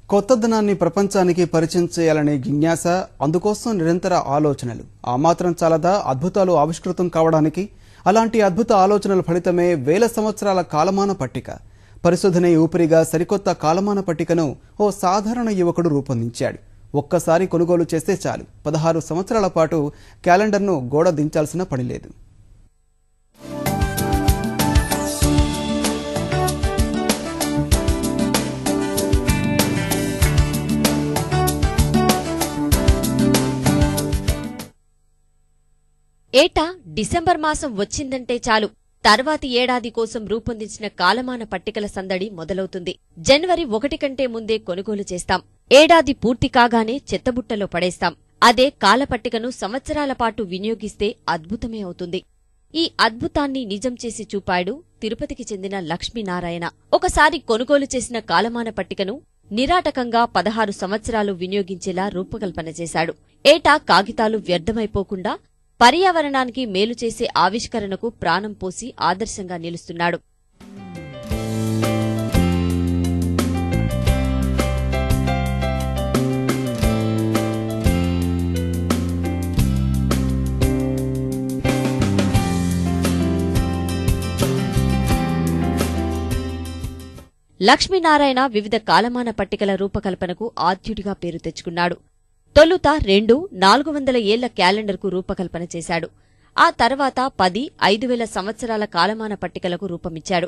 కొత్తదనాన్ని ప్రపంచానికి పరిచయం చేయాలనే జిజ్ఞాస, అందుకోసం నిరంతర ఆలోచనలు ఆ మాత్రం చాలదా అద్భుతాలు ఆవిష్కృతం కావడానికి? అలాంటి అద్భుత ఆలోచనల ఫలితమే వేల సంవత్సరాల కాలమాన పట్టిక. పరిశోధనే ఊపిరిగా సరికొత్త కాలమాన పట్టికను ఓ సాధారణ యువకుడు రూపొందించాడు. ఒక్కసారి కొనుగోలు చేస్తే చాలు, 16 సంవత్సరాల పాటు క్యాలెండర్ను గోడ దించాల్సిన పని లేదు. ఏటా డిసెంబర్ మాసం వచ్చిందంటే చాలు, తర్వాతి ఏడాది కోసం రూపొందించిన కాలమాన పట్టికల సందడి మొదలవుతుంది. జనవరి 1 కంటే ముందే కొనుగోలు చేస్తాం. ఏడాది పూర్తి కాగానే చెత్తబుట్టలో పడేస్తాం. అదే కాలపట్టికను సంవత్సరాల పాటు వినియోగిస్తే అద్భుతమే అవుతుంది. ఈ అద్భుతాన్ని నిజం చేసి చూపాడు తిరుపతికి చెందిన లక్ష్మీనారాయణ. ఒకసారి కొనుగోలు చేసిన కాలమాన పట్టికను నిరాటకంగా 16 సంవత్సరాలు వినియోగించేలా రూపకల్పన చేశాడు. ఏటా కాగితాలు వ్యర్థమైపోకుండా పర్యావరణానికి మేలు చేసే ఆవిష్కరణకు ప్రాణం పోసి ఆదర్శంగా నిలుస్తున్నాడు. లక్ష్మీనారాయణ వివిధ కాలమాన పట్టికల రూపకల్పనకు ఆద్యుడిగా పేరు తెచ్చుకున్నాడు. తొలుత 2 400 ఏళ్ల క్యాలెండర్కు రూపకల్పన చేశాడు. ఆ తర్వాత 10 5000 సంవత్సరాల కాలమాన పట్టికలకు రూపమిచ్చాడు.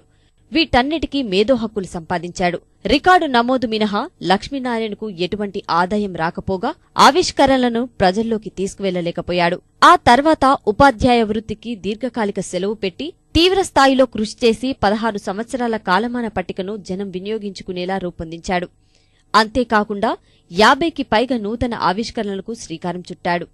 వీటన్నిటికీ మేధో హక్కులు సంపాదించాడు. రికార్డు నమోదు మినహా లక్ష్మీనారాయణకు ఎటువంటి ఆదాయం రాకపోగా ఆవిష్కరణలను ప్రజల్లోకి తీసుకువెళ్లలేకపోయాడు. ఆ తర్వాత ఉపాధ్యాయ వృత్తికి దీర్ఘకాలిక సెలవు పెట్టి తీవ్రస్థాయిలో కృషి చేసి 16 సంవత్సరాల కాలమాన పట్టికను జనం వినియోగించుకునేలా రూపొందించాడు. అంతేకాకుండా 50కి పైగా నూతన ఆవిష్కరణలకు శ్రీకారం చుట్టాడు.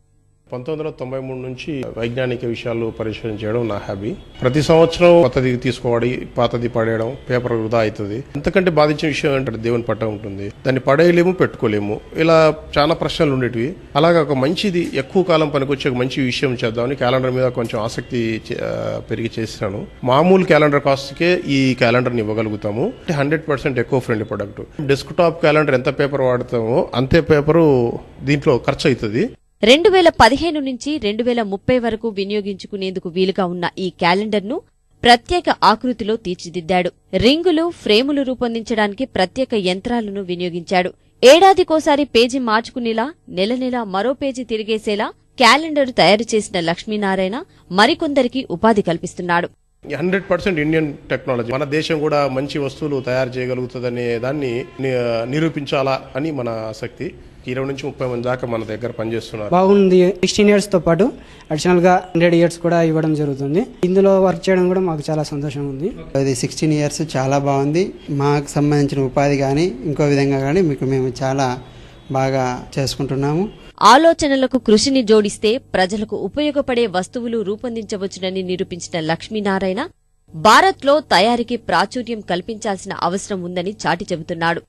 1993 నుంచి వైజ్ఞానిక విషయాలు పరిశోధన చేయడం నా హాబీ. ప్రతి సంవత్సరం కొత్తది తీసుకోవడం, పాతది పడేయడం, పేపర్ వృధా అవుతుంది. ఎంతకంటే బాధించిన విషయం ఏంటంటే దేవుని పట్ట ఉంటుంది, దాన్ని పడేయలేము, పెట్టుకోలేము. ఇలా చాలా ప్రశ్నలు ఉండేటివి. అలాగా ఒక మంచిది ఎక్కువ కాలం పనికొచ్చే ఒక మంచి విషయం చేద్దామని క్యాలెండర్ మీద కొంచెం ఆసక్తి పెరిగి చేసినాను. మామూలు క్యాలెండర్ కాస్ట్కే ఈ క్యాలెండర్ని ఇవ్వగలుగుతాము. 100% eco friendly product. Desk top calendar ఎంత పేపర్ వాడతామో అంతే పేపరు దీంట్లో ఖర్చు అవుతుంది. 2015 నుంచి 2030 వరకు వినియోగించుకునేందుకు వీలుగా ఉన్న ఈ క్యాలెండర్ను ప్రత్యేక ఆకృతిలో తీర్చిదిద్దాడు. రింగులు, ఫ్రేములు రూపొందించడానికి ప్రత్యేక యంత్రాలను వినియోగించాడు. ఏడాదికోసారి పేజీ మార్చుకునేలా, నెల నెలా మరో పేజీ తిరిగేసేలా క్యాలెండర్ తయారు చేసిన లక్ష్మీనారాయణ మరికొందరికి ఉపాధి కల్పిస్తున్నాడు. 100% ఇండియన్ టెక్నాలజీ. మన దేశం కూడా మంచి వస్తువులు తయారు చేయగలుగుతుందనే దాన్ని నిరూపించాలా అని మన ఆసక్తి. 20 నుంచి 30 మంది దాకా మన దగ్గర పనిచేస్తున్నారు. బాగుంది. 16 years తో పాటు అడిషనల్ గా 100 years కూడా ఇవ్వడం జరుగుతుంది. ఇందులో వర్క్ చేయడం కూడా మాకు చాలా సంతోషంగా ఉంది. ఇది 16 years చాలా బాగుంది. మాకు సంబంధించిన ఉపాధి కానీ ఇంకో విధంగా కానీ మేము చాలా బాగా చేసుకుంటున్నాము. ఆలోచనలకు కృషిని జోడిస్తే ప్రజలకు ఉపయోగపడే వస్తువులు రూపొందించవచ్చునని నిరూపించిన లక్ష్మీనారాయణ భారత్లో తయారీకి ప్రాచుర్యం కల్పించాల్సిన అవసరం ఉందని చాటి చెబుతున్నాడు.